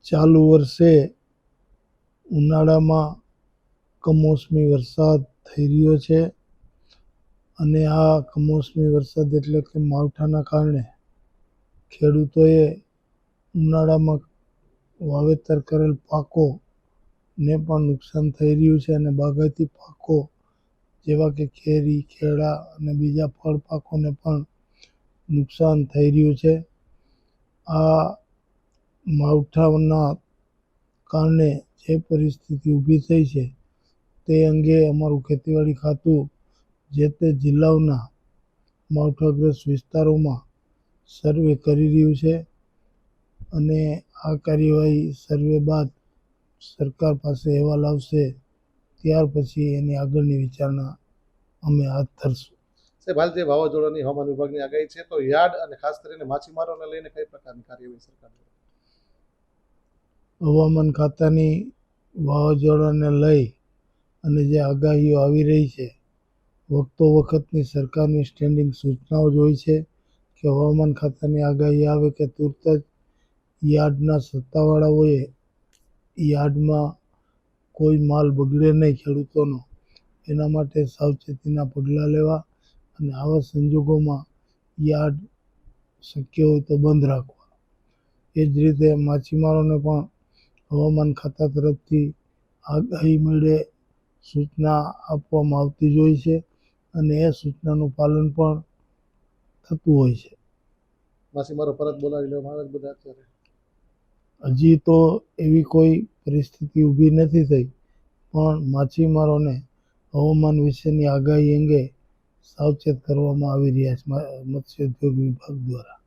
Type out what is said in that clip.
ચાલુ વર્ષે ઉનાળામાં કમોસમી વરસાદ થઈ રહ્યો છે અને આ કમોસમી વરસાદ એટલે કે માવઠાના કારણે ખેડૂતોએ ઉનાળામાં વાવેતર કરેલ પાકોને પણ નુકસાન થઈ રહ્યું છે અને બાગાયતી પાકો જેવા કે કેરી, કેળા અને બીજા ફળ પાકોને પણ નુકસાન થઈ રહ્યું છે. આ માવઠાના કારણે જે પરિસ્થિતિ ઊભી થઈ છે તે અંગે અમારું ખેતીવાડી ખાતું જે તે જિલ્લાઓના માવઠાગ્રસ્ત વિસ્તારોમાં સર્વે કરી રહ્યું છે અને આ કાર્યવાહી સર્વે બાદ સરકાર પાસે અહેવાલ આવશે ત્યાર પછી એની આગળની વિચારણા અમે હાથ ધરશું. સાહેબ, હાલ જે વાવાઝોડાની હવામાન વિભાગની આગાહી છે તો યાર્ડ અને ખાસ કરીને માછીમારોને લઈને કઈ પ્રકારની કાર્યવાહી સરકાર દ્વારા? હવામાન ખાતાની વાવાઝોડાને લઈ અને જે આગાહીઓ આવી રહી છે વખતો વખતની સરકારની સ્ટેન્ડિંગ સૂચનાઓ જ હોય છે કે હવામાન ખાતાની આગાહી આવે કે તુરત જ યાર્ડના સત્તાવાળાઓએ યાર્ડમાં કોઈ માલ બગડે નહીં ખેડૂતોનો એના માટે સાવચેતીના પગલાં લેવા અને આવા સંજોગોમાં યાર્ડ શક્ય હોય તો બંધ રાખવા. એ જ રીતે માછીમારોને પણ હવામાન ખાતા તરફથી આગાહી મેળે સૂચના આપવામાં આવતી જ હોય છે અને એ સૂચનાનું પાલન પણ થતું હોય છે. માછીમારો પરત બોલાવી લેવામાં આવે બધા અત્યારે? હજી તો એવી કોઈ પરિસ્થિતિ ઊભી નથી થઈ પણ માછીમારોને હવામાન વિશેની આગાહી અંગે સાવચેત કરવામાં આવી રહ્યા છે મત્સ્યોદ્યોગ વિભાગ દ્વારા.